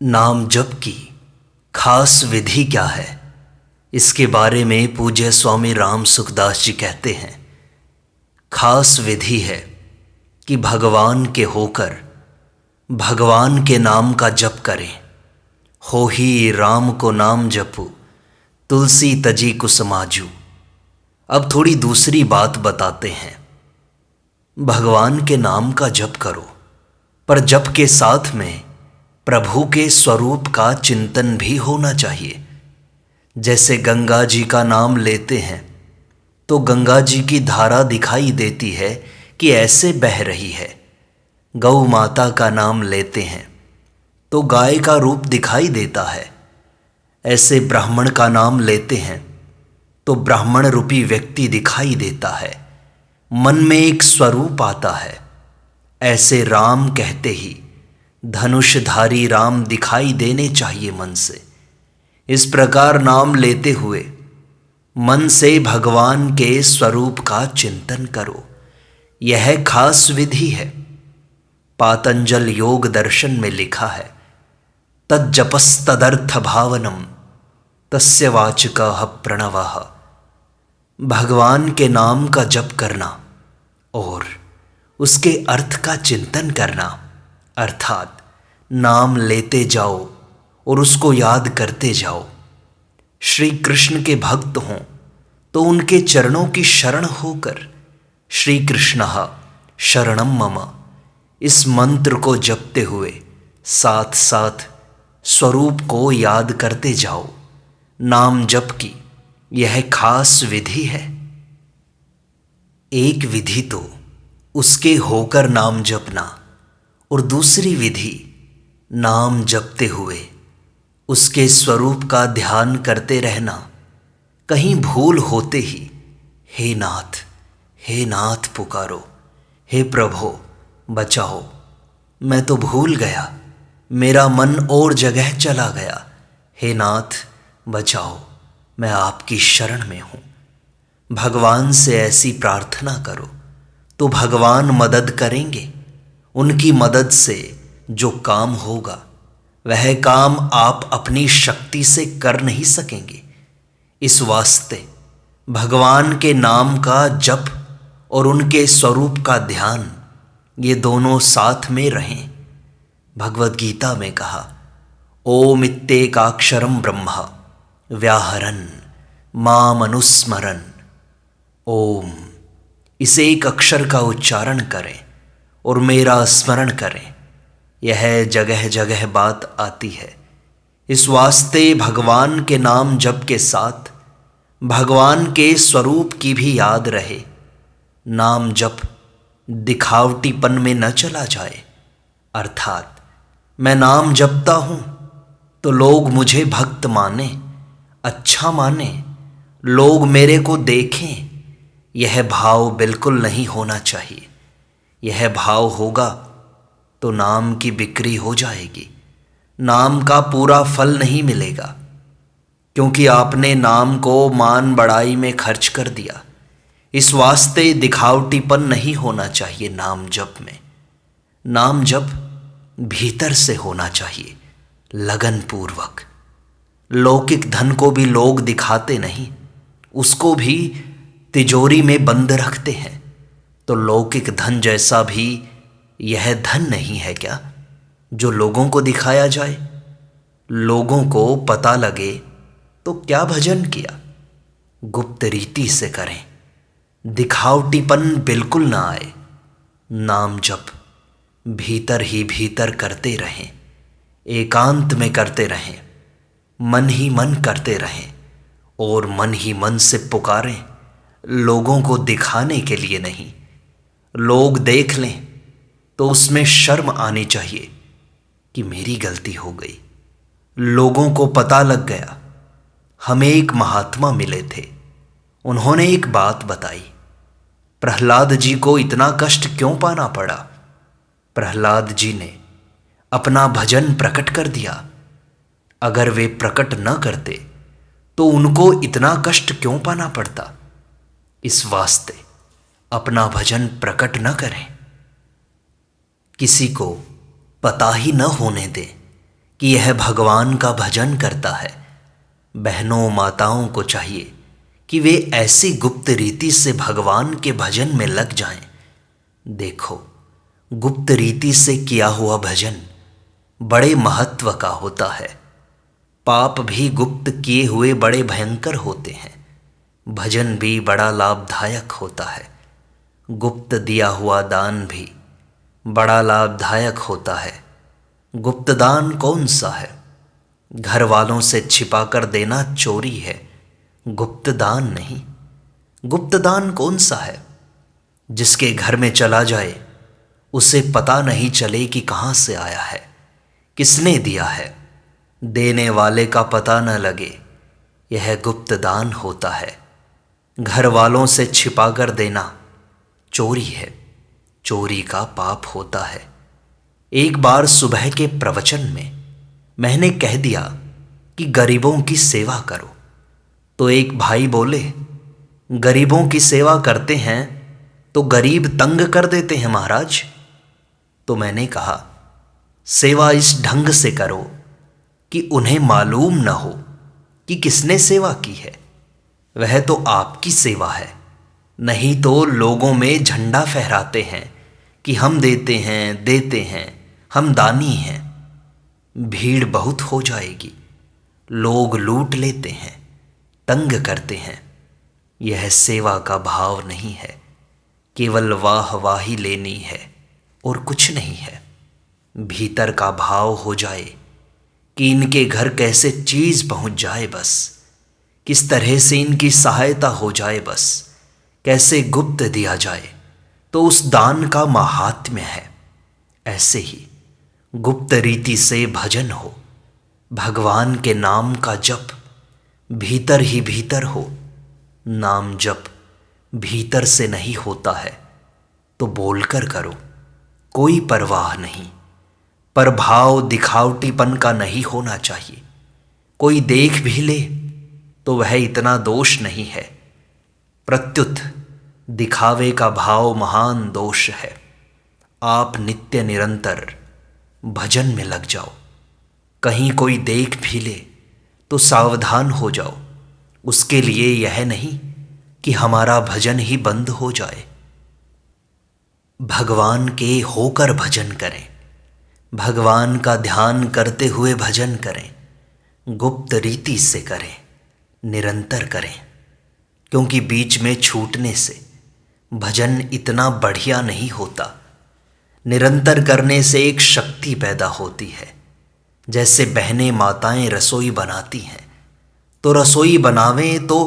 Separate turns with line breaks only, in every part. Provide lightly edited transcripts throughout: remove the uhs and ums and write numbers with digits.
नाम जप की खास विधि क्या है, इसके बारे में पूज्य स्वामी राम सुखदास जी कहते हैं। खास विधि है कि भगवान के होकर भगवान के नाम का जप करें। हो ही राम को नाम जपू, तुलसी तजी कुसमाजू। अब थोड़ी दूसरी बात बताते हैं। भगवान के नाम का जप करो, पर जप के साथ में प्रभु के स्वरूप का चिंतन भी होना चाहिए। जैसे गंगा जी का नाम लेते हैं तो गंगा जी की धारा दिखाई देती है कि ऐसे बह रही है। गौ माता का नाम लेते हैं तो गाय का रूप दिखाई देता है। ऐसे ब्राह्मण का नाम लेते हैं तो ब्राह्मण रूपी व्यक्ति दिखाई देता है, मन में एक स्वरूप आता है। ऐसे राम कहते ही धनुषधारी राम दिखाई देने चाहिए मन से। इस प्रकार नाम लेते हुए मन से भगवान के स्वरूप का चिंतन करो। यह खास विधि है। पातंजल योग दर्शन में लिखा है, तज्जपस्तदर्थ भावनम तस्य वाचकः प्रणवः। भगवान के नाम का जप करना और उसके अर्थ का चिंतन करना, अर्थात नाम लेते जाओ और उसको याद करते जाओ। श्री कृष्ण के भक्त हों तो उनके चरणों की शरण होकर श्री कृष्णः शरणम मम, इस मंत्र को जपते हुए साथ साथ स्वरूप को याद करते जाओ। नाम जप की यह खास विधि है। एक विधि तो उसके होकर नाम जपना और दूसरी विधि नाम जपते हुए उसके स्वरूप का ध्यान करते रहना। कहीं भूल होते ही हे नाथ पुकारो, हे प्रभो बचाओ, मैं तो भूल गया, मेरा मन और जगह चला गया। हे नाथ बचाओ, मैं आपकी शरण में हूँ। भगवान से ऐसी प्रार्थना करो तो भगवान मदद करेंगे। उनकी मदद से जो काम होगा वह काम आप अपनी शक्ति से कर नहीं सकेंगे। इस वास्ते भगवान के नाम का जप और उनके स्वरूप का ध्यान, ये दोनों साथ में रहें। भगवद गीता में कहा, ओम इत्येकाक्षरम ब्रह्म व्याहरन् माम अनुस्मरन्। ओम, इस एक अक्षर का उच्चारण करें और मेरा स्मरण करें। यह जगह जगह बात आती है। इस वास्ते भगवान के नाम जप के साथ भगवान के स्वरूप की भी याद रहे। नाम जप दिखावटीपन में न चला जाए, अर्थात मैं नाम जपता हूँ तो लोग मुझे भक्त माने, अच्छा माने, लोग मेरे को देखें। यह भाव बिल्कुल नहीं होना चाहिए। यह भाव होगा तो नाम की बिक्री हो जाएगी, नाम का पूरा फल नहीं मिलेगा, क्योंकि आपने नाम को मान बढ़ाई में खर्च कर दिया। इस वास्ते दिखावटीपन नहीं होना चाहिए नाम जप में। नाम जप भीतर से होना चाहिए, लगन पूर्वक। लौकिक धन को भी लोग दिखाते नहीं, उसको भी तिजोरी में बंद रखते हैं। तो लौकिक धन जैसा भी यह धन नहीं है क्या, जो लोगों को दिखाया जाए, लोगों को पता लगे। तो क्या भजन किया, गुप्त रीति से करें, दिखावटीपन बिल्कुल ना आए। नाम जप भीतर ही भीतर करते रहें, एकांत में करते रहें, मन ही मन करते रहें और मन ही मन से पुकारें, लोगों को दिखाने के लिए नहीं। लोग देख लें तो उसमें शर्म आनी चाहिए कि मेरी गलती हो गई। लोगों को पता लग गया। हमें एक महात्मा मिले थे, उन्होंने एक बात बताई। प्रहलाद जी को इतना कष्ट क्यों पाना पड़ा? प्रहलाद जी ने अपना भजन प्रकट कर दिया। अगर वे प्रकट न करते तो उनको इतना कष्ट क्यों पाना पड़ता? इस वास्ते अपना भजन प्रकट न करें, किसी को पता ही न होने दें कि यह भगवान का भजन करता है। बहनों माताओं को चाहिए कि वे ऐसी गुप्त रीति से भगवान के भजन में लग जाएं। देखो, गुप्त रीति से किया हुआ भजन बड़े महत्व का होता है। पाप भी गुप्त किए हुए बड़े भयंकर होते हैं। भजन भी बड़ा लाभदायक होता है। गुप्त दिया हुआ दान भी बड़ा लाभदायक होता है। गुप्त दान कौन सा है? घर वालों से छिपा कर देना चोरी है, गुप्त दान नहीं। गुप्त दान कौन सा है? जिसके घर में चला जाए उसे पता नहीं चले कि कहाँ से आया है, किसने दिया है, देने वाले का पता न लगे, यह गुप्त दान होता है। घर वालों से छिपा कर देना चोरी है, चोरी का पाप होता है। एक बार सुबह के प्रवचन में मैंने कह दिया कि गरीबों की सेवा करो, तो एक भाई बोले, गरीबों की सेवा करते हैं तो गरीब तंग कर देते हैं महाराज। तो मैंने कहा, सेवा इस ढंग से करो कि उन्हें मालूम न हो कि किसने सेवा की है, वह तो आपकी सेवा है। नहीं तो लोगों में झंडा फहराते हैं कि हम देते हैं, हम दानी हैं। भीड़ बहुत हो जाएगी, लोग लूट लेते हैं, तंग करते हैं। यह सेवा का भाव नहीं है, केवल वाहवाही लेनी है और कुछ नहीं है। भीतर का भाव हो जाए कि इनके घर कैसे चीज पहुंच जाए, बस किस तरह से इनकी सहायता हो जाए, बस कैसे गुप्त दिया जाए, तो उस दान का माहात्म्य है। ऐसे ही गुप्त रीति से भजन हो, भगवान के नाम का जप भीतर ही भीतर हो। नाम जप भीतर से नहीं होता है तो बोलकर करो, कोई परवाह नहीं। पर भाव दिखावटीपन का नहीं होना चाहिए। कोई देख भी ले तो वह इतना दोष नहीं है, प्रत्युत दिखावे का भाव महान दोष है। आप नित्य निरंतर भजन में लग जाओ। कहीं कोई देख भी ले तो सावधान हो जाओ। उसके लिए यह नहीं कि हमारा भजन ही बंद हो जाए। भगवान के होकर भजन करें, भगवान का ध्यान करते हुए भजन करें, गुप्त रीति से करें, निरंतर करें। क्योंकि बीच में छूटने से भजन इतना बढ़िया नहीं होता। निरंतर करने से एक शक्ति पैदा होती है। जैसे बहनें माताएं रसोई बनाती हैं, तो रसोई बनावें तो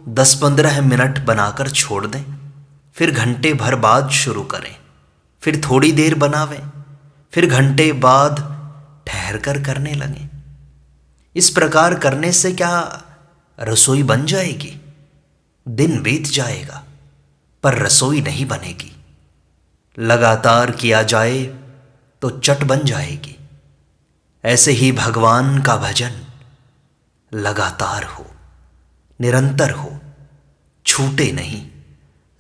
10-15 मिनट बनाकर छोड़ दें, फिर घंटे भर बाद शुरू करें, फिर थोड़ी देर बनावें, फिर घंटे बाद ठहर कर करने लगें। इस प्रकार करने से क्या रसोई बन जाएगी? दिन बीत जाएगा पर रसोई नहीं बनेगी। लगातार किया जाए तो चट बन जाएगी। ऐसे ही भगवान का भजन लगातार हो, निरंतर हो, छूटे नहीं।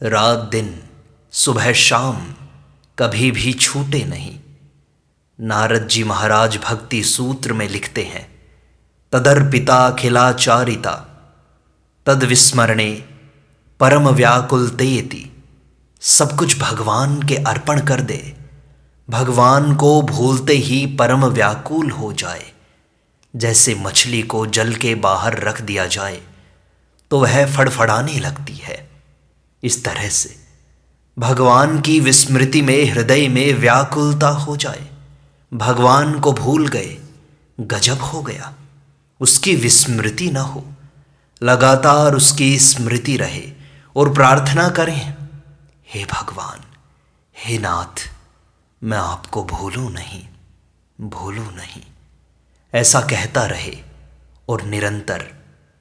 रात दिन, सुबह शाम कभी भी छूटे नहीं। नारद जी महाराज भक्ति सूत्र में लिखते हैं, तदर्पिता अखिलाचारिता तद विस्मरणे परम व्याकुलतेति। सब कुछ भगवान के अर्पण कर दे, भगवान को भूलते ही परम व्याकुल हो जाए। जैसे मछली को जल के बाहर रख दिया जाए तो वह फड़फड़ाने लगती है, इस तरह से भगवान की विस्मृति में हृदय में व्याकुलता हो जाए। भगवान को भूल गए, गजब हो गया। उसकी विस्मृति न हो, लगातार उसकी स्मृति रहे और प्रार्थना करें, हे भगवान, हे नाथ, मैं आपको भूलूं नहीं, भूलूं नहीं। ऐसा कहता रहे और निरंतर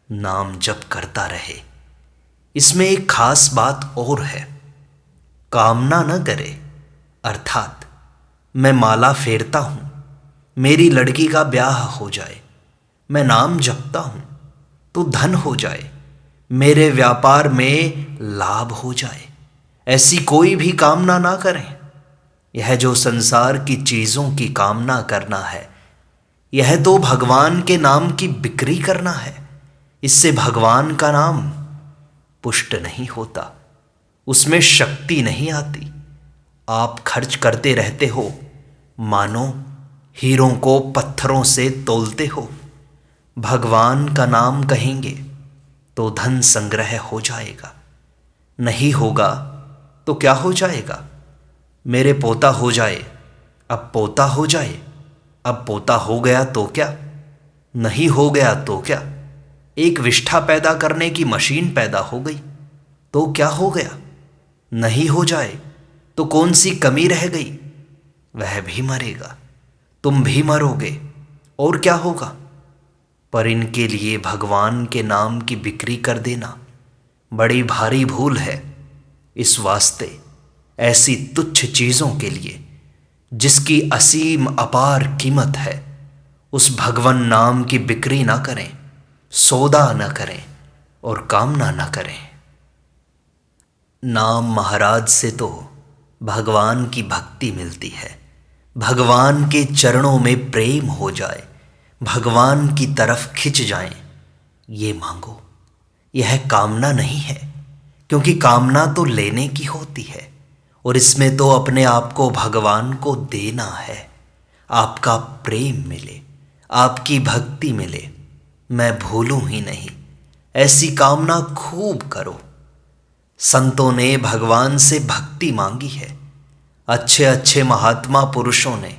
नाम जप करता रहे। इसमें एक खास बात और है, कामना न करे। अर्थात मैं माला फेरता हूं, मेरी लड़की का ब्याह हो जाए, मैं नाम जपता हूं तो धन हो जाए, मेरे व्यापार में लाभ हो जाए, ऐसी कोई भी कामना ना करें। यह जो संसार की चीजों की कामना करना है, यह तो भगवान के नाम की बिक्री करना है। इससे भगवान का नाम पुष्ट नहीं होता, उसमें शक्ति नहीं आती। आप खर्च करते रहते हो, मानो हीरों को पत्थरों से तोलते हो। भगवान का नाम कहेंगे तो धन संग्रह हो जाएगा, नहीं होगा तो क्या हो जाएगा? मेरे पोता हो जाए, अब पोता हो जाए, अब पोता हो गया तो क्या, नहीं हो गया तो क्या? एक विष्ठा पैदा करने की मशीन पैदा हो गई तो क्या हो गया? नहीं हो जाए तो कौन सी कमी रह गई? वह भी मरेगा, तुम भी मरोगे, और क्या होगा? पर इनके लिए भगवान के नाम की बिक्री कर देना बड़ी भारी भूल है। इस वास्ते ऐसी तुच्छ चीज़ों के लिए जिसकी असीम अपार कीमत है, उस भगवान नाम की बिक्री ना करें, सौदा न करें और कामना न करें। नाम महाराज से तो भगवान की भक्ति मिलती है। भगवान के चरणों में प्रेम हो जाए, भगवान की तरफ खिंच जाएं, ये मांगो। यह कामना नहीं है, क्योंकि कामना तो लेने की होती है और इसमें तो अपने आप को भगवान को देना है। आपका प्रेम मिले, आपकी भक्ति मिले, मैं भूलूं ही नहीं, ऐसी कामना खूब करो। संतों ने भगवान से भक्ति मांगी है, अच्छे अच्छे महात्मा पुरुषों ने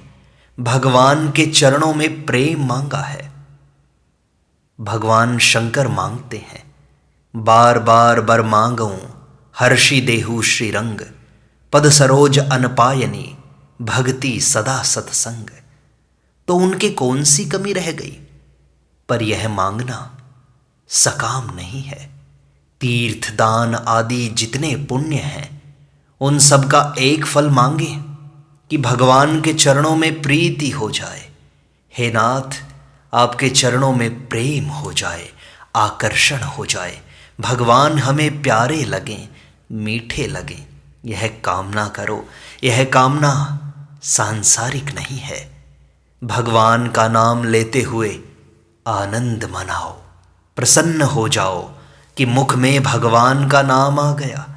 भगवान के चरणों में प्रेम मांगा है। भगवान शंकर मांगते हैं, बार बार बर मांगऊं हर्षि देहु श्रीरंग, पद सरोज अनपायनी भक्ति सदा सत्संग। तो उनके कौन सी कमी रह गई? पर यह मांगना सकाम नहीं है। तीर्थ दान आदि जितने पुण्य हैं, उन सब का एक फल मांगे कि भगवान के चरणों में प्रीति हो जाए। हे नाथ, आपके चरणों में प्रेम हो जाए, आकर्षण हो जाए, भगवान हमें प्यारे लगें, मीठे लगें। यह कामना करो। यह कामना सांसारिक नहीं है। भगवान का नाम लेते हुए आनंद मनाओ, प्रसन्न हो जाओ कि मुख में भगवान का नाम आ गया,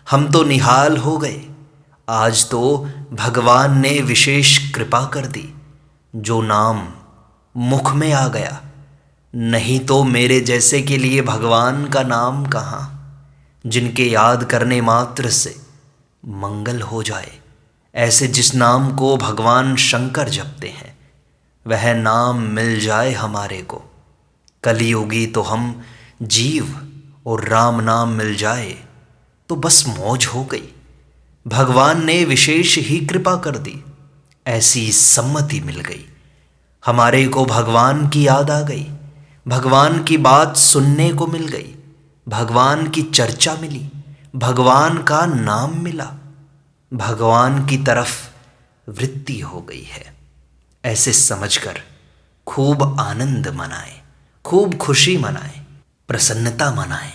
हम तो निहाल हो गए। आज तो भगवान ने विशेष कृपा कर दी, जो नाम मुख में आ गया। नहीं तो मेरे जैसे के लिए भगवान का नाम कहाँ, जिनके याद करने मात्र से मंगल हो जाए। ऐसे जिस नाम को भगवान शंकर जपते हैं, वह नाम मिल जाए हमारे को। कलियुगी तो हम जीव, और राम नाम मिल जाए तो बस मौज हो गई। भगवान ने विशेष ही कृपा कर दी, ऐसी सम्मति मिल गई। हमारे को भगवान की याद आ गई, भगवान की बात सुनने को मिल गई, भगवान की चर्चा मिली, भगवान का नाम मिला, भगवान की तरफ वृत्ति हो गई है। ऐसे समझकर खूब आनंद मनाएं, खूब खुशी मनाएं, प्रसन्नता मनाएं।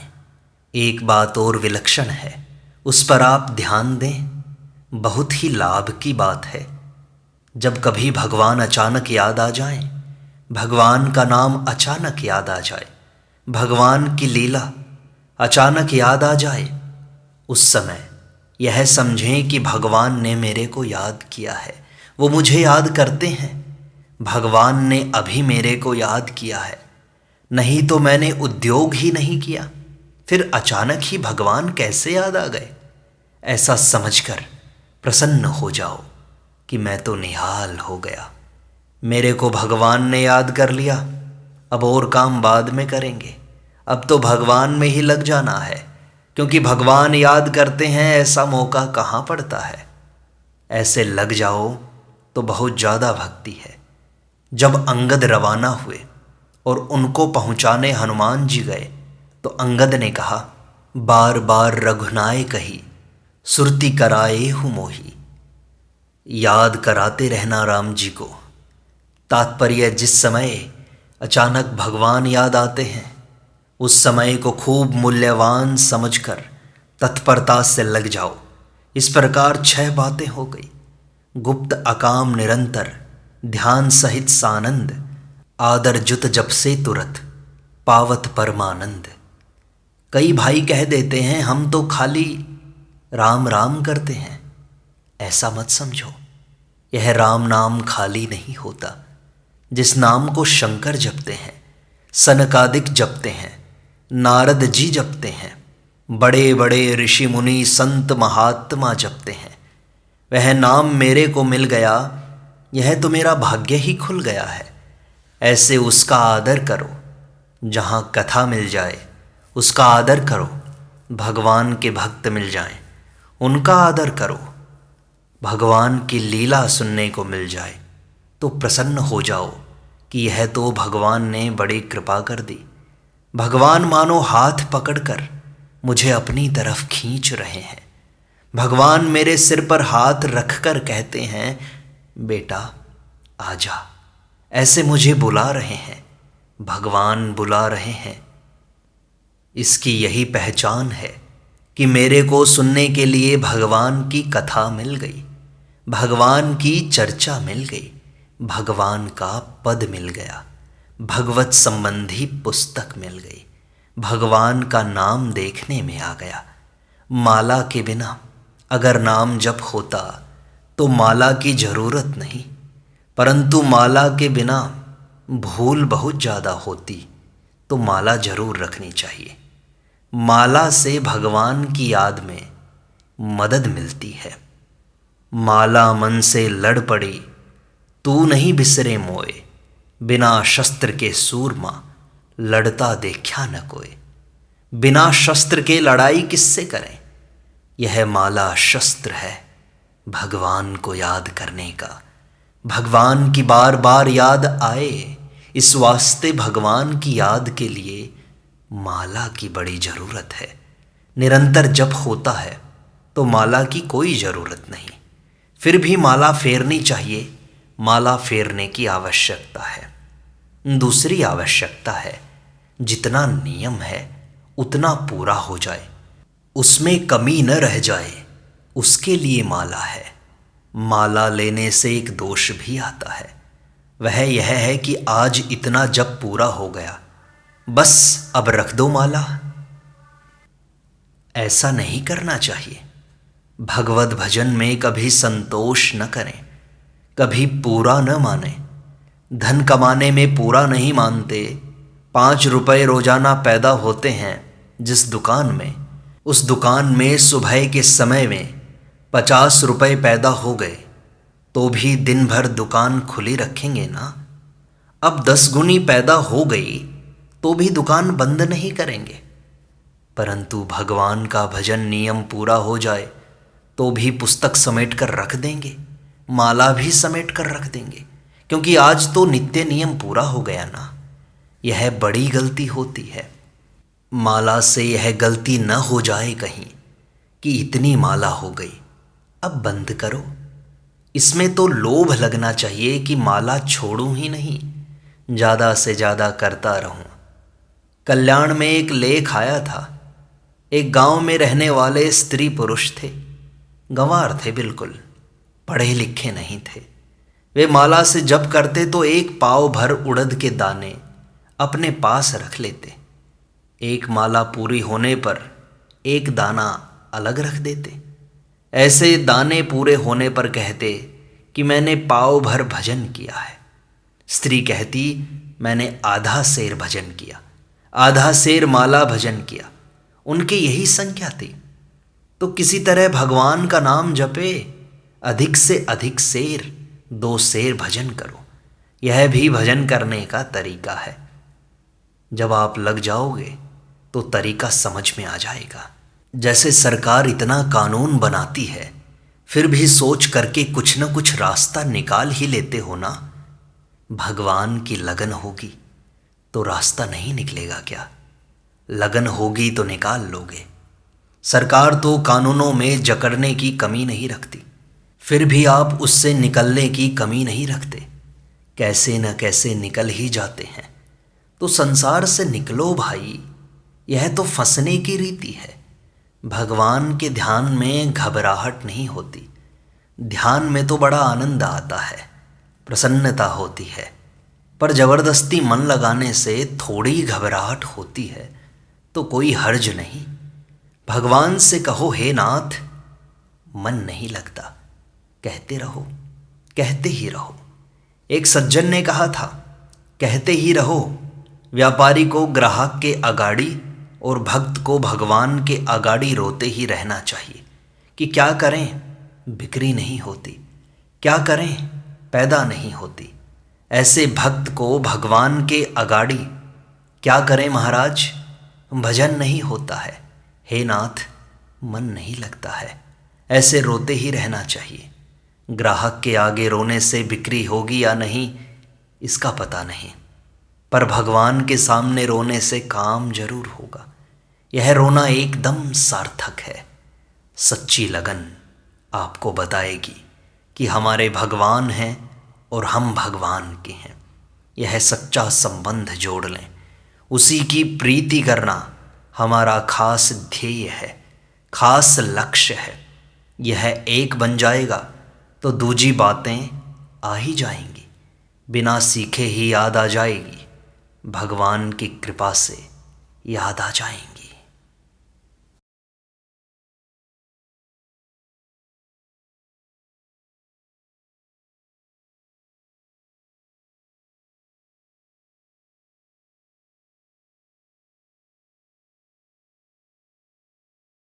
एक बात और विलक्षण है, उस पर आप ध्यान दें, बहुत ही लाभ की बात है। जब कभी भगवान अचानक याद आ जाएं, भगवान का नाम अचानक याद आ जाए, भगवान की लीला अचानक याद आ जाए, उस समय यह समझें कि भगवान ने मेरे को याद किया है, वो मुझे याद करते हैं। भगवान ने अभी मेरे को याद किया है, नहीं तो मैंने उद्योग ही नहीं किया, फिर अचानक ही भगवान कैसे याद आ गए। ऐसा समझकर प्रसन्न हो जाओ कि मैं तो निहाल हो गया, मेरे को भगवान ने याद कर लिया, अब और काम बाद में करेंगे, अब तो भगवान में ही लग जाना है, क्योंकि भगवान याद करते हैं, ऐसा मौका कहाँ पड़ता है। ऐसे लग जाओ तो बहुत ज़्यादा भक्ति है। जब अंगद रवाना हुए और उनको पहुँचाने हनुमान जी गए, तो अंगद ने कहा, बार बार रघुनाय कही सुरती कराए हूँ मोही। याद कराते रहना राम जी को। तात्पर्य, जिस समय अचानक भगवान याद आते हैं, उस समय को खूब मूल्यवान समझकर तत्परता से लग जाओ। इस प्रकार 6 बातें हो गई। गुप्त अकाम निरंतर ध्यान सहित सानंद, आदर जुत जप से तुरत पावत परमानंद। कई भाई कह देते हैं हम तो खाली राम राम करते हैं। ऐसा मत समझो, यह राम नाम खाली नहीं होता। जिस नाम को शंकर जपते हैं, सनकादिक जपते हैं, नारद जी जपते हैं, बड़े बड़े ऋषि मुनि संत महात्मा जपते हैं, वह नाम मेरे को मिल गया, यह तो मेरा भाग्य ही खुल गया है। ऐसे उसका आदर करो। जहाँ कथा मिल जाए उसका आदर करो। भगवान के भक्त मिल जाएं, उनका आदर करो। भगवान की लीला सुनने को मिल जाए तो प्रसन्न हो जाओ कि यह तो भगवान ने बड़ी कृपा कर दी। भगवान मानो हाथ पकड़कर मुझे अपनी तरफ खींच रहे हैं। भगवान मेरे सिर पर हाथ रखकर कहते हैं, बेटा आजा। ऐसे मुझे बुला रहे हैं, भगवान बुला रहे हैं। इसकी यही पहचान है कि मेरे को सुनने के लिए भगवान की कथा मिल गई, भगवान की चर्चा मिल गई, भगवान का पद मिल गया, भगवत संबंधी पुस्तक मिल गई, भगवान का नाम देखने में आ गया। माला के बिना अगर नाम जप होता तो माला की ज़रूरत नहीं, परंतु माला के बिना भूल बहुत ज़्यादा होती, तो माला जरूर रखनी चाहिए। माला से भगवान की याद में मदद मिलती है। माला मन से लड़ पड़ी, तू नहीं बिसरे मोए, बिना शस्त्र के सूरमा लड़ता देखा न कोई। बिना शस्त्र के लड़ाई किससे करें? यह माला शस्त्र है भगवान को याद करने का। भगवान की बार बार याद आए, इस वास्ते भगवान की याद के लिए माला की बड़ी ज़रूरत है। निरंतर जप होता है तो माला की कोई ज़रूरत नहीं, फिर भी माला फेरनी चाहिए। माला फेरने की आवश्यकता है। दूसरी आवश्यकता है, जितना नियम है उतना पूरा हो जाए, उसमें कमी न रह जाए, उसके लिए माला है। माला लेने से एक दोष भी आता है, वह यह है कि आज इतना जप पूरा हो गया, बस अब रख दो माला। ऐसा नहीं करना चाहिए। भगवत भजन में कभी संतोष न करें, कभी पूरा न माने। धन कमाने में पूरा नहीं मानते। 5 रुपए रोजाना पैदा होते हैं जिस दुकान में, उस दुकान में सुबह के समय में 50 रुपए पैदा हो गए तो भी दिन भर दुकान खुली रखेंगे ना। अब 10 गुनी पैदा हो गई तो भी दुकान बंद नहीं करेंगे। परंतु भगवान का भजन नियम पूरा हो जाए तो भी पुस्तक समेट कर रख देंगे, माला भी समेट कर रख देंगे, क्योंकि आज तो नित्य नियम पूरा हो गया ना। यह बड़ी गलती होती है। माला से यह गलती न हो जाए कहीं कि इतनी माला हो गई, अब बंद करो। इसमें तो लोभ लगना चाहिए कि माला छोड़ूं ही नहीं, ज़्यादा से ज़्यादा करता रहूं। कल्याण में एक लेख आया था। एक गांव में रहने वाले स्त्री पुरुष थे, गंवार थे, बिल्कुल पढ़े लिखे नहीं थे। वे माला से जप करते तो एक पाव भर उड़द के दाने अपने पास रख लेते। एक माला पूरी होने पर एक दाना अलग रख देते। ऐसे दाने पूरे होने पर कहते कि मैंने पाव भर भजन किया है। स्त्री कहती मैंने आधा सेर भजन किया, आधा सेर माला भजन किया। उनकी यही संख्या थी। तो किसी तरह भगवान का नाम जपे, अधिक से अधिक सेर, 2 सेर भजन करो। यह भी भजन करने का तरीका है। जब आप लग जाओगे तो तरीका समझ में आ जाएगा। जैसे सरकार इतना कानून बनाती है, फिर भी सोच करके कुछ न कुछ रास्ता निकाल ही लेते हो ना। भगवान की लगन होगी तो रास्ता नहीं निकलेगा क्या? लगन होगी तो निकाल लोगे। सरकार तो कानूनों में जकड़ने की कमी नहीं रखती, फिर भी आप उससे निकलने की कमी नहीं रखते। कैसे न कैसे निकल ही जाते हैं। तो संसार से निकलो भाई, यह तो फंसने की रीति है। भगवान के ध्यान में घबराहट नहीं होती। ध्यान में तो बड़ा आनंद आता है, प्रसन्नता होती है। पर जबरदस्ती मन लगाने से थोड़ी घबराहट होती है तो कोई हर्ज नहीं। भगवान से कहो हे नाथ, मन नहीं लगता, कहते रहो, कहते ही रहो। एक सज्जन ने कहा था, कहते ही रहो। व्यापारी को ग्राहक के अगाड़ी और भक्त को भगवान के अगाड़ी रोते ही रहना चाहिए कि क्या करें, बिक्री नहीं होती, क्या करें, पैदा नहीं होती। ऐसे भक्त को भगवान के अगाड़ी क्या करें महाराज, भजन नहीं होता है, हे नाथ मन नहीं लगता है। ऐसे रोते ही रहना चाहिए। ग्राहक के आगे रोने से बिक्री होगी या नहीं इसका पता नहीं, पर भगवान के सामने रोने से काम जरूर होगा। यह रोना एकदम सार्थक है। सच्ची लगन आपको बताएगी कि हमारे भगवान हैं और हम भगवान के हैं। यह सच्चा संबंध जोड़ लें, उसी की प्रीति करना हमारा खास ध्येय है, खास लक्ष्य है। यह एक बन जाएगा तो दूजी बातें आ ही जाएंगी, बिना सीखे ही याद आ जाएगी, भगवान की कृपा से याद आ जाएंगी।